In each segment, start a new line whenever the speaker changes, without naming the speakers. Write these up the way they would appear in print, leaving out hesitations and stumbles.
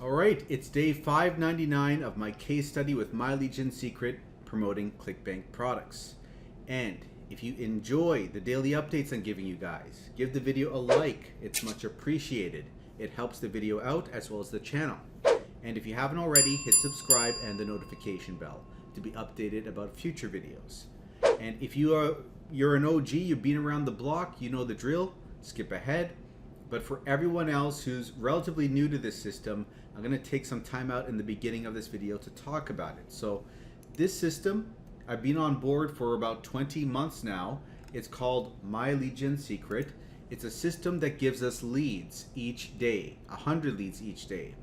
All right, it's day 599 of my case study with My Legion Secret promoting Clickbank products. And if you enjoy the daily updates I'm giving you guys, give the video a like. It's much appreciated. It helps the video out as well as the channel. And if you haven't already, hit subscribe and the notification bell to be updated about future videos. And if you're an OG, you've been around the block, you know the drill, skip ahead. But for everyone else who's relatively new to this system, I'm going to take some time out in the beginning of this video to talk about it. So this system, I've been on board for about 20 months now. It's called My Legion Secret. It's a system that gives us leads each day, 100 leads each day.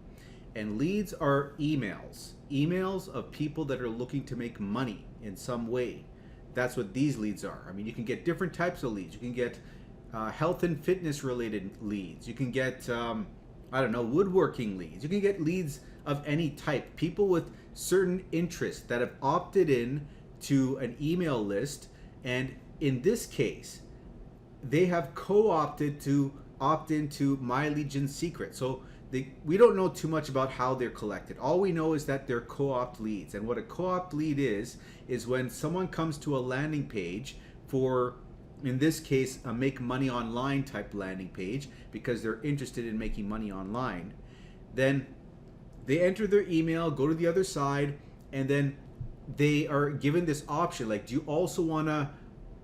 And leads are emails of people that are looking to make money in some way. That's what these leads are. I mean, you can get different types of leads. You can get health and fitness related leads. You can get, I don't know, woodworking leads. You can get leads of any type. People with certain interests that have opted in to an email list. And in this case, they have co-opted to opt into My Legion Secret. So we don't know too much about how they're collected. All we know is that they're co-opt leads. And what a co-opt lead is when someone comes to a landing page for, in this case, a make money online type landing page because they're interested in making money online. Then they enter their email, go to the other side, and then they are given this option, like, do you also want to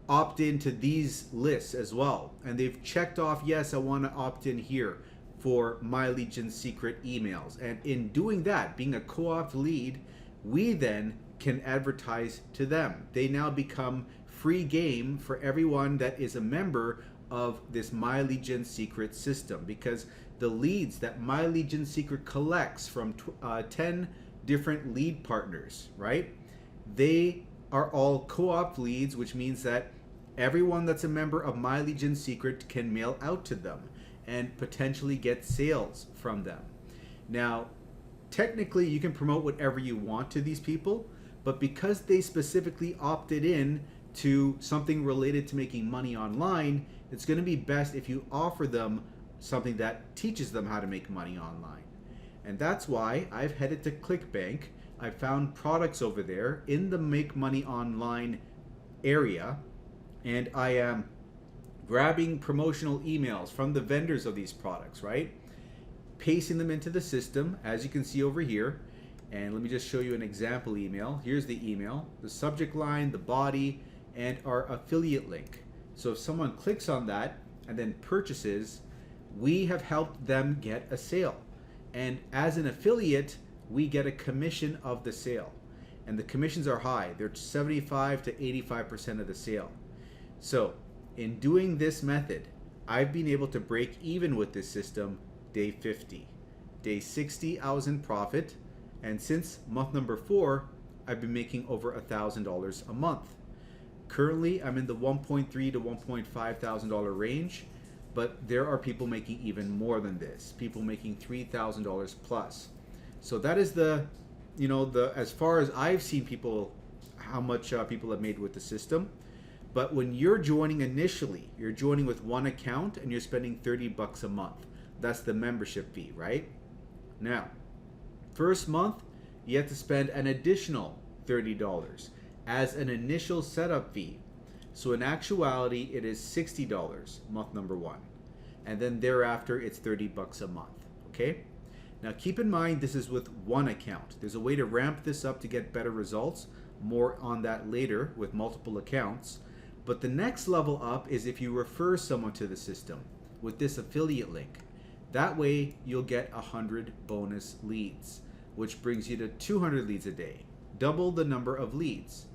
opt into these lists as well? And they've checked off, yes, I want to opt in here for My Legion Secret emails. And in doing that, being a co-opt lead, we then can advertise to them. They now become free game for everyone that is a member of this My Legion Secret system, because the leads that My Legion Secret collects from 10 different lead partners, right? They are all co-op leads, which means that everyone that's a member of My Legion Secret can mail out to them and potentially get sales from them. Now, technically you can promote whatever you want to these people, but because they specifically opted in to something related to making money online, it's going to be best if you offer them something that teaches them how to make money online. And that's why I've headed to Clickbank. I found products over there in the make money online area, and I am grabbing promotional emails from the vendors of these products, right? Pasting them into the system, as you can see over here. And let me just show you an example email. Here's the email, the subject line, the body, and our affiliate link. So if someone clicks on that and then purchases, we have helped them get a sale. And as an affiliate, we get a commission of the sale. And the commissions are high. They're 75 to 85% of the sale. So in doing this method, I've been able to break even with this system day 50. Day 60, I was in profit. And since month number 4, I've been making over $1,000 a month. Currently, I'm in the $1.3 to $1.5 thousand range, but there are people making even more than this. People making $3,000 plus. So that is as far as I've seen people, how much people have made with the system. But when you're joining initially, you're joining with one account and you're spending $30 a month. That's the membership fee, right? Now, first month, you have to spend an additional $30 as an initial setup fee. So in actuality, it is $60 month number 1. And then thereafter, it's $30 a month, okay? Now keep in mind, this is with one account. There's a way to ramp this up to get better results. More on that later with multiple accounts. But the next level up is if you refer someone to the system with this affiliate link. That way you'll get 100 bonus leads, which brings you to 200 leads a day, double the number of leads.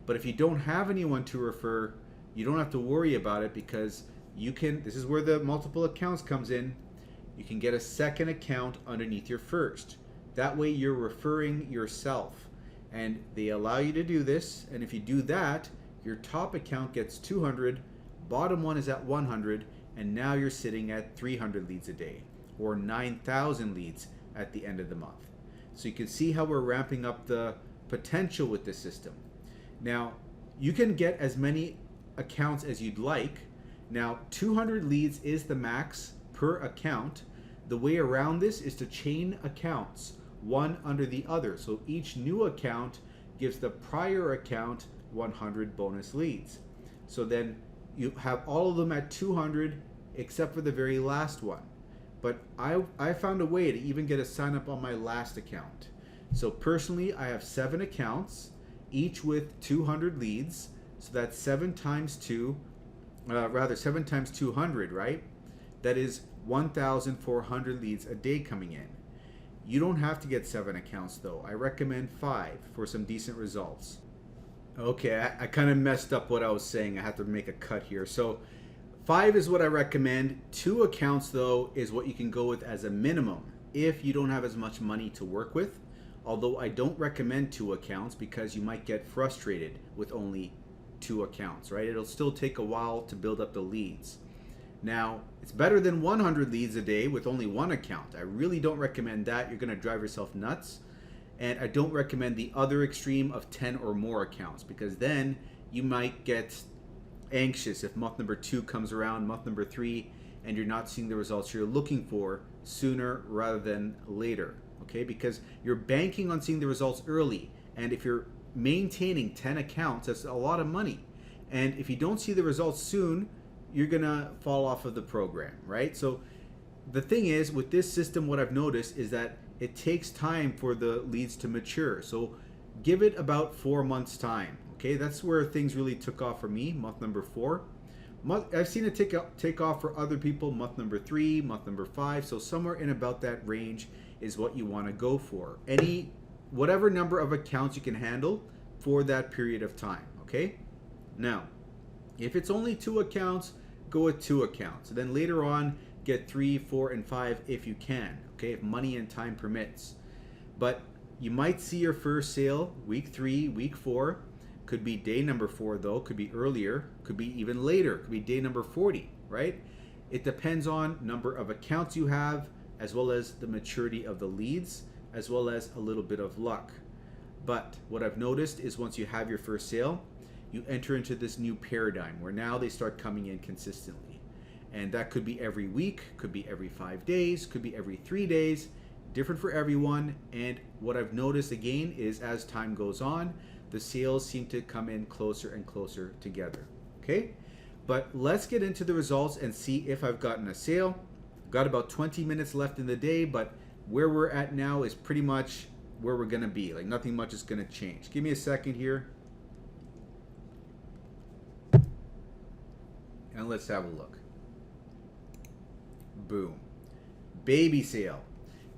But if you don't have anyone to refer, you don't have to worry about it, because you can, this is where the multiple accounts comes in. You can get a second account underneath your first. That way you're referring yourself, and they allow you to do this. And if you do that, your top account gets 200, bottom one is at 100, and now you're sitting at 300 leads a day, or 9,000 leads at the end of the month. So you can see how we're ramping up the potential with this system. Now, you can get as many accounts as you'd like. Now, 200 leads is the max per account, The way around this is to chain accounts, one under the other. So each new account gives the prior account 100 bonus leads. So then you have all of them at 200 except for the very last one. But I found a way to even get a sign up on my last account. So personally, I have 7 accounts, each with 200 leads. So that's 7 times 200, right? That is 1,400 leads a day coming in. You don't have to get 7 accounts though. I recommend 5 for some decent results. Okay, I kind of messed up what I was saying. I have to make a cut here. So 5 is what I recommend. 2 accounts though is what you can go with as a minimum if you don't have as much money to work with. Although I don't recommend 2 accounts because you might get frustrated with only 2 accounts, right? It'll still take a while to build up the leads. Now, it's better than 100 leads a day with only 1 account. I really don't recommend that. You're going to drive yourself nuts. And I don't recommend the other extreme of 10 or more accounts because then you might get anxious if month number 2 comes around, month number 3, and you're not seeing the results you're looking for sooner rather than later, okay? Because you're banking on seeing the results early, and if you're maintaining 10 accounts, that's a lot of money. And if you don't see the results soon, you're gonna fall off of the program, right? So the thing is, with this system, what I've noticed is that it takes time for the leads to mature. So give it about 4 months time. Okay, that's where things really took off for me, month number 4. I've seen it take off for other people, month number 3, month number 5. So somewhere in about that range is what you want to go for. Whatever number of accounts you can handle for that period of time. Okay. Now, if it's only 2 accounts, go with 2 accounts. Then later on, get 3, 4, and 5 if you can. Okay, if money and time permits. But you might see your first sale week 3, week 4. Could be day number 4 though, could be earlier, could be even later, could be day number 40, right? It depends on number of accounts you have, as well as the maturity of the leads, as well as a little bit of luck. But what I've noticed is once you have your first sale, you enter into this new paradigm where now they start coming in consistently. And that could be every week, could be every 5 days, could be every 3 days, different for everyone. And what I've noticed again is as time goes on, the sales seem to come in closer and closer together. Okay, but let's get into the results and see if I've gotten a sale. I've got about 20 minutes left in the day, but where we're at now is pretty much where we're gonna be. Like nothing much is gonna change. Give me a second here. And let's have a look. Boom. Baby sale.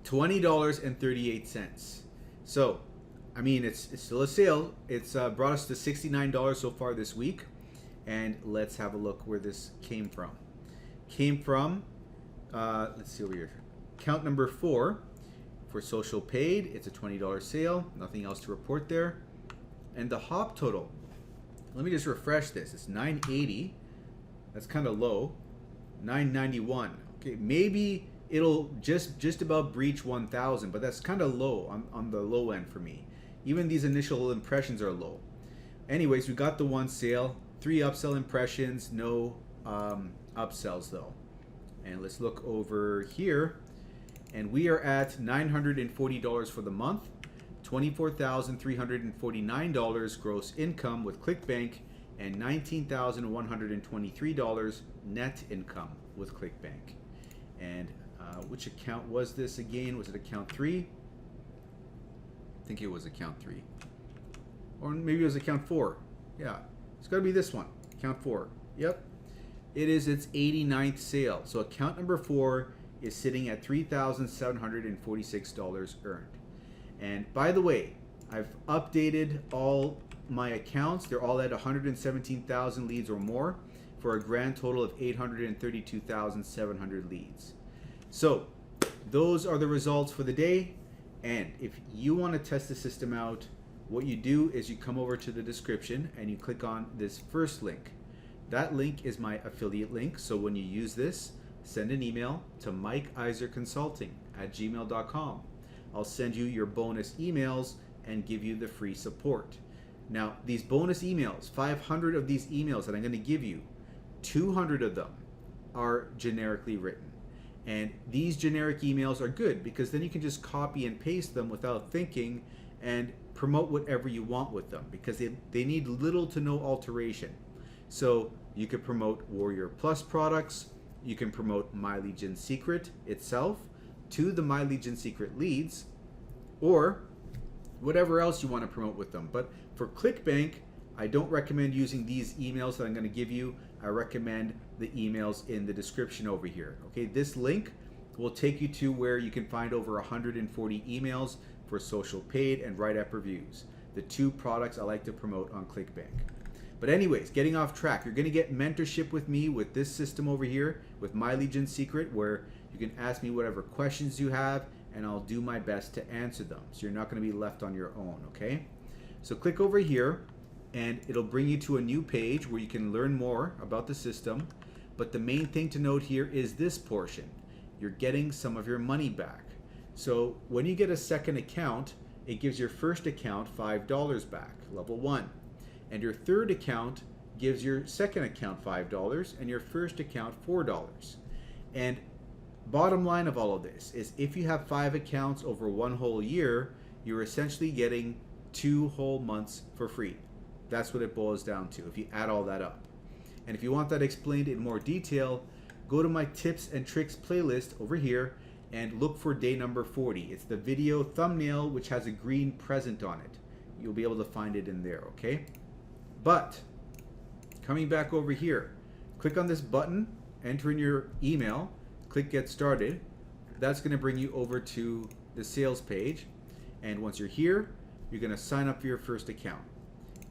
$20.38. So, I mean, it's still a sale. It's brought us to $69 so far this week. And let's have a look where this came from. Came from, let's see over here. Count number 4 for social paid. It's a $20 sale. Nothing else to report there. And the hop total. Let me just refresh this. It's 980. That's kind of low. 991. Okay, maybe it'll just about breach 1,000, but that's kind of low on the low end for me. Even these initial impressions are low. Anyways, we got the 1 sale, 3 upsell impressions, no upsells though. And let's look over here, and we are at $940 for the month, $24,349 gross income with Clickbank, and $19,123 net income with Clickbank. And which account was this again? Was it account 3? I think it was account 3. Or maybe it was account 4. Yeah, it's got to be this one, account 4. Yep, it is its 89th sale. So account number 4 is sitting at $3,746 earned. And by the way, I've updated all my accounts. They're all at 117,000 leads or more for a grand total of 832,700 leads. So those are the results for the day. And if you want to test the system out, what you do is you come over to the description and you click on this first link. That link is my affiliate link. So when you use this, send an email to mikeiserconsulting@gmail.com. I'll send you your bonus emails and give you the free support. Now, these bonus emails, 500 of these emails that I'm going to give you, 200 of them are generically written. And these generic emails are good because then you can just copy and paste them without thinking and promote whatever you want with them, because they need little to no alteration. So you could promote Warrior Plus products, you can promote My Legion Secret itself to the My Legion Secret leads, or whatever else you want to promote with them. But for Clickbank, I don't recommend using these emails that I'm going to give you. I recommend the emails in the description over here. Okay, this link will take you to where you can find over 140 emails for Social Paid and WriteAppReviews, the two products I like to promote on Clickbank. But anyways, getting off track, you're going to get mentorship with me with this system over here with My Legion Secret, where you can ask me whatever questions you have and I'll do my best to answer them. So you're not going to be left on your own, okay? So click over here and it'll bring you to a new page where you can learn more about the system. But the main thing to note here is this portion. You're getting some of your money back. So when you get a second account, it gives your first account $5 back, level 1. And your third account gives your second account $5 and your first account $4. And bottom line of all of this is if you have 5 accounts over 1 whole year, you're essentially getting 2 whole months for free. That's what it boils down to if you add all that up. And if you want that explained in more detail, go to my tips and tricks playlist over here and look for day number 40. It's the video thumbnail which has a green present on it. You'll be able to find it in there, okay? But coming back over here, click on this button, enter in your email, click Get Started. That's going to bring you over to the sales page. And once you're here, you're going to sign up for your first account.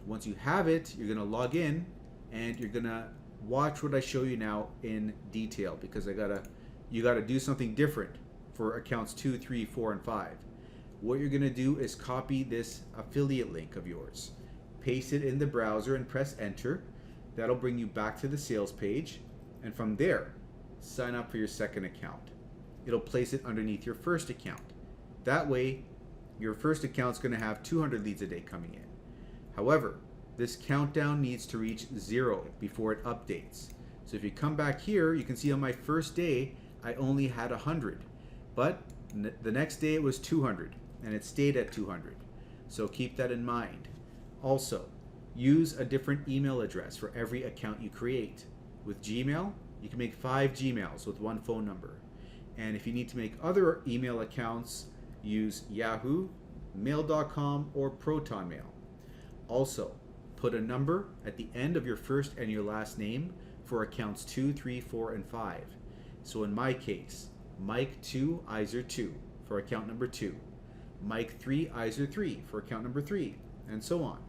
Once you have it, you're going to log in and you're going to watch what I show you now in detail, because you got to do something different for accounts 2, 3, 4, and 5. What you're going to do is copy this affiliate link of yours, paste it in the browser and press enter. That'll bring you back to the sales page, and from there sign up for your second account. It'll place it underneath your first account. That way your first account's going to have 200 leads a day coming in. However, this countdown needs to reach 0 before it updates. So if you come back here, you can see on my first day I only had 100, but the next day it was 200 and it stayed at 200. So keep that in mind. Also, use a different email address for every account you create. With Gmail, you can make 5 Gmails with 1 phone number. And if you need to make other email accounts, use Yahoo, Mail.com, or ProtonMail. Also, put a number at the end of your first and your last name for accounts 2, 3, 4, and 5. So in my case, Mike2 Iser 2 for account number 2, Mike3 Iser 3 for account number 3, and so on.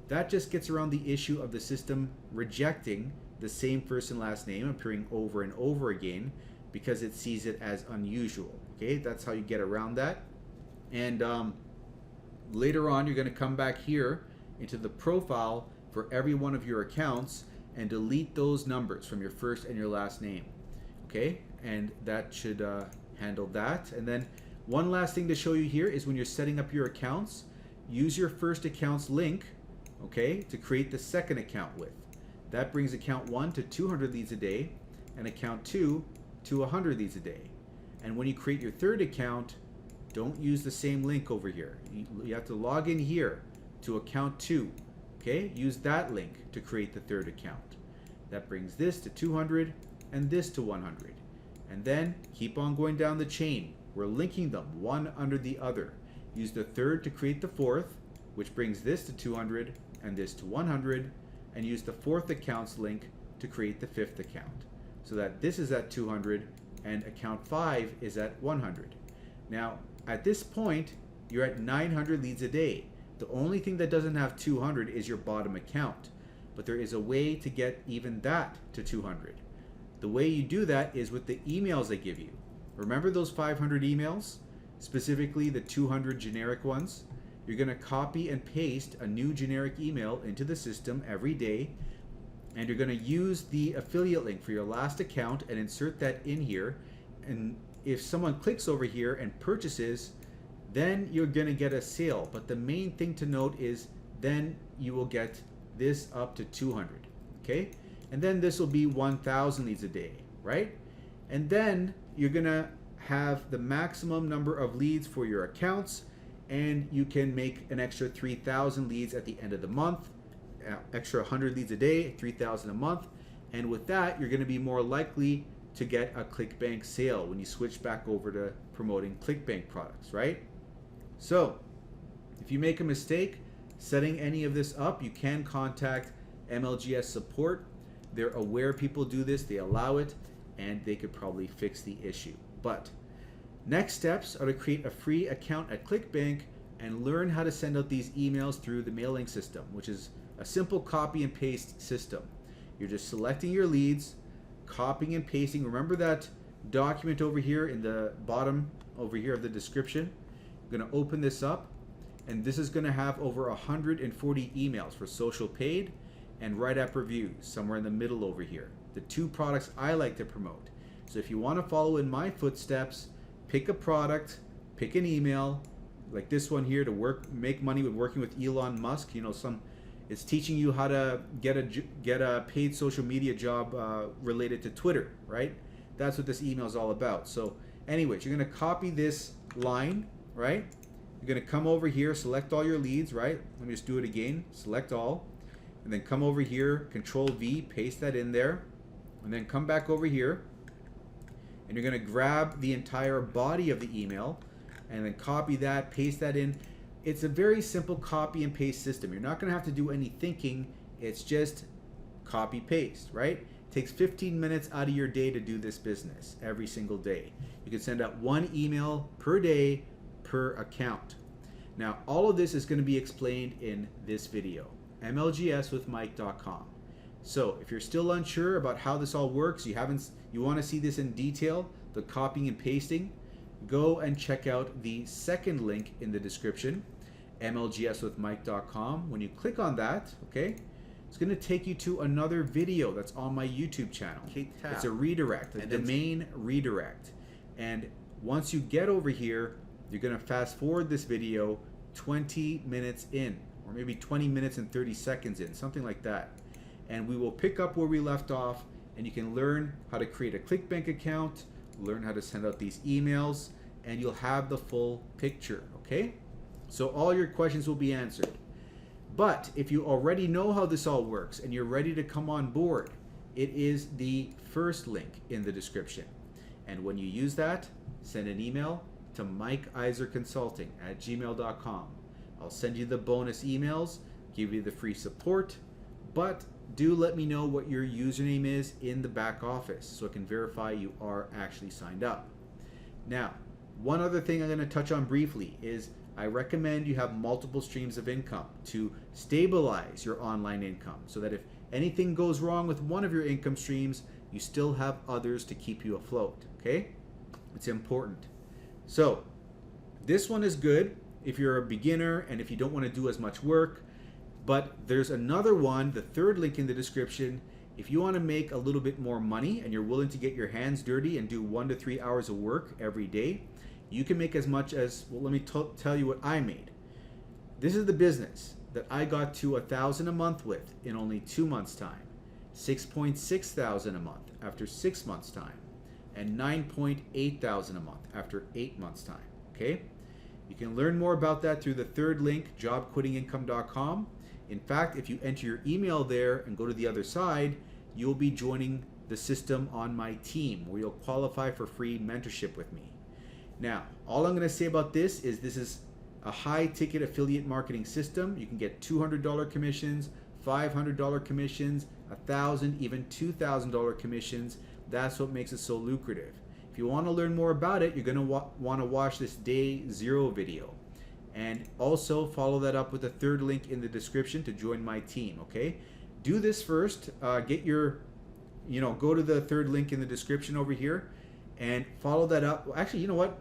That just gets around the issue of the system rejecting the same first and last name appearing over and over again because it sees it as unusual. Okay, that's how you get around that. And later on, you're going to come back here into the profile for every one of your accounts and delete those numbers from your first and your last name. Okay, and that should handle that. And then one last thing to show you here is when you're setting up your accounts, use your first account's link, okay, to create the second account with. That brings account 1 to 200 leads a day and account 2 to 100 leads a day. And when you create your third account, don't use the same link over here. You have to log in here to account 2. Okay, use that link to create the third account. That brings this to 200 and this to 100. And then keep on going down the chain. We're linking them one under the other. Use the third to create the fourth, which brings this to 200 and this to 100, and use the fourth account's link to create the fifth account, so that this is at 200 and account 5 is at 100. Now, at this point, you're at 900 leads a day. The only thing that doesn't have 200 is your bottom account, but there is a way to get even that to 200. The way you do that is with the emails I give you. Remember those 500 emails? Specifically the 200 generic ones? You're going to copy and paste a new generic email into the system every day, and you're going to use the affiliate link for your last account and insert that in here. And if someone clicks over here and purchases, then you're going to get a sale. But the main thing to note is then you will get this up to 200, okay? And then this will be 1,000 leads a day, right? And then you're gonna have the maximum number of leads for your accounts, and you can make an extra 3,000 leads at the end of the month, extra 100 leads a day, 3,000 a month. And with that, you're gonna be more likely to get a Clickbank sale when you switch back over to promoting Clickbank products, right? So if you make a mistake setting any of this up, you can contact MLGS support. They're aware people do this, they allow it, and they could probably fix the issue. But next steps are to create a free account at Clickbank and learn how to send out these emails through the mailing system, which is a simple copy and paste system. You're just selecting your leads, copying and pasting. Remember that document over here in the bottom over here of the description? I'm going to open this up, and this is going to have over 140 emails for social paid and WriteAppReviews somewhere in the middle over here. The two products I like to promote. So if you want to follow in my footsteps, pick a product, pick an email, like this one here, to make money with working with Elon Musk. You know, it's teaching you how to get a paid social media job related to Twitter, right? That's what this email is all about. So anyways, you're gonna copy this line, right? You're gonna come over here, select all your leads, right? Let me just do it again, select all, and then come over here, Control V, paste that in there, and then come back over here, and you're gonna grab the entire body of the email, and then copy that, paste that in. It's a very simple copy and paste system. You're not gonna have to do any thinking. It's just copy paste, right? It takes 15 minutes out of your day to do this business every single day. You can send out one email per day per account. Now, all of this is gonna be explained in this video, MLGSwithMike.com. So if you're still unsure about how this all works, you wanna see this in detail, the copying and pasting, go and check out the second link in the description, MLGSwithMike.com. When you click on that, okay, it's going to take you to another video that's on my YouTube channel. It's a redirect, a domain redirect. And once you get over here, you're going to fast forward this video 20 minutes in, or maybe 20 minutes and 30 seconds in, something like that. And we will pick up where we left off, and you can learn how to create a Clickbank account, learn how to send out these emails, and you'll have the full picture, okay? So all your questions will be answered. But if you already know how this all works and you're ready to come on board, it is the first link in the description. And when you use that, send an email to mikeiserconsulting@gmail.com. I'll send you the bonus emails, give you the free support, but do let me know what your username is in the back office so I can verify you are actually signed up. Now, one other thing I'm going to touch on briefly is I recommend you have multiple streams of income to stabilize your online income so that if anything goes wrong with one of your income streams, you still have others to keep you afloat, okay? It's important. So, this one is good if you're a beginner and if you don't want to do as much work. But there's another one, the third link in the description. If you want to make a little bit more money and you're willing to get your hands dirty and do 1 to 3 hours of work every day, you can make as much as, well, let me tell you what I made. This is the business that I got to 1,000 a month with in only 2 months' time, 6.6 thousand a month after 6 months' time, and 9.8 thousand a month after 8 months' time, okay? You can learn more about that through the third link, jobquittingincome.com. In fact, if you enter your email there and go to the other side, you'll be joining the system on my team where you'll qualify for free mentorship with me. Now, all I'm going to say about this is a high ticket affiliate marketing system. You can get $200 commissions, $500 commissions, $1,000, even $2,000 commissions. That's what makes it so lucrative. If you want to learn more about it, you're going to want to watch this day 0 video. And also follow that up with the third link in the description to join my team, okay? Do this first, go to the third link in the description over here and follow that up. Well, actually, you know what?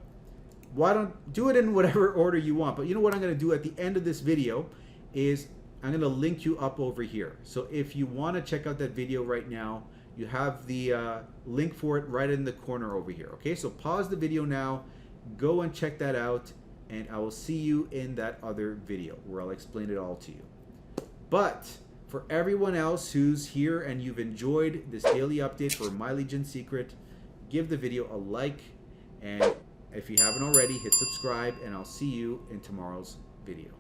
Why don't do it in whatever order you want, but you know what I'm gonna do at the end of this video is I'm gonna link you up over here. So if you wanna check out that video right now, you have the link for it right in the corner over here, okay? So pause the video now, go and check that out, and I will see you in that other video where I'll explain it all to you. But for everyone else who's here and you've enjoyed this daily update for My Legion Secret, give the video a like, and if you haven't already, hit subscribe, and I'll see you in tomorrow's video.